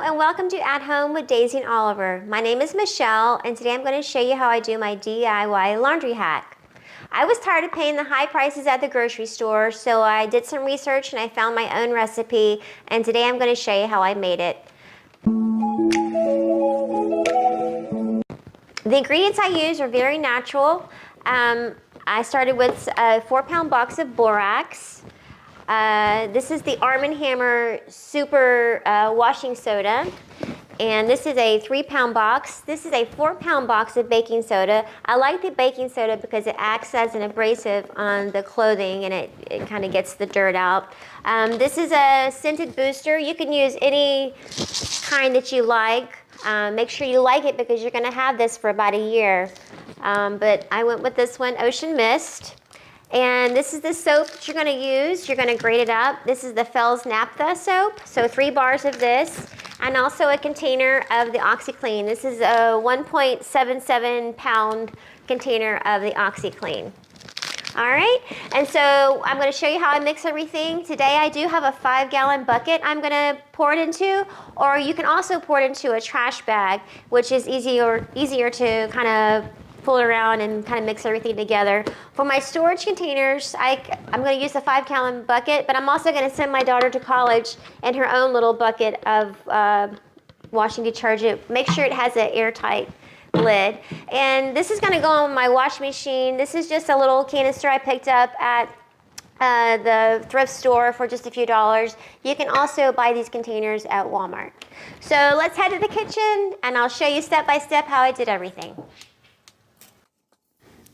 and welcome to At Home with Daisy and Oliver. My name is Michelle, and today I'm going to show you how I do my DIY laundry hack. I was tired of paying the high prices at the grocery store, so I did some research and I found my own recipe, and today I'm going to show you how I made it. The ingredients I use are very natural. I started with a 4-pound box of borax. This is the Arm & Hammer Super Washing Soda, and this is a 3-pound box. This is a 4-pound box of baking soda. I like the baking soda because it acts as an abrasive on the clothing and it kind of gets the dirt out. This is a scented booster. You can use any kind that you like. Make sure you like it because you're going to have this for about a year. But I went with this one, Ocean Mist. And this is the soap that you're going to use. You're going to grate it up. This is the Fells Naphtha soap, so 3 bars of this, and also a container of the OxiClean. This is a 1.77 pound container of the OxiClean. All right, and so I'm going to show you how I mix everything. Today I do have a 5-gallon bucket I'm going to pour it into, or you can also pour it into a trash bag, which is easier to kind of pull it around and kind of mix everything together. For my storage containers, I'm going to use a 5-gallon bucket, but I'm also going to send my daughter to college in her own little bucket of washing detergent. Make sure it has an airtight lid. And this is going to go on my washing machine. This is just a little canister I picked up at the thrift store for just a few dollars. You can also buy these containers at Walmart. So let's head to the kitchen and I'll show you step by step how I did everything.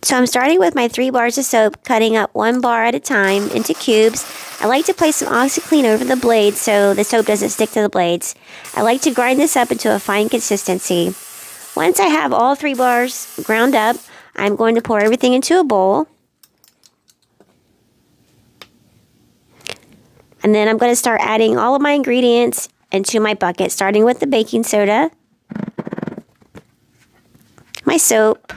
So I'm starting with my 3 bars of soap, cutting up 1 bar at a time into cubes. I like to place some OxiClean over the blades so the soap doesn't stick to the blades. I like to grind this up into a fine consistency. Once I have all 3 bars ground up, I'm going to pour everything into a bowl. And then I'm going to start adding all of my ingredients into my bucket, starting with the baking soda, my soap,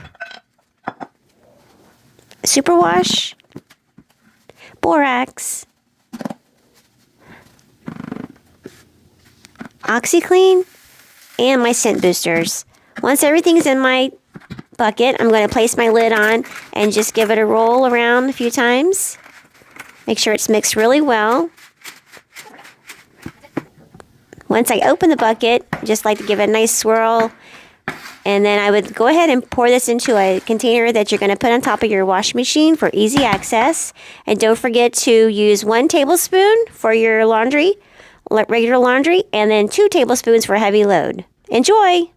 superwash, borax, OxiClean, and my scent boosters. Once everything's in my bucket, I'm going to place my lid on and just give it a roll around a few times. Make sure it's mixed really well. Once I open the bucket, I just like to give it a nice swirl. And then I would go ahead and pour this into a container that you're going to put on top of your washing machine for easy access. And don't forget to use 1 tablespoon for your laundry, regular laundry, and then 2 tablespoons for heavy load. Enjoy!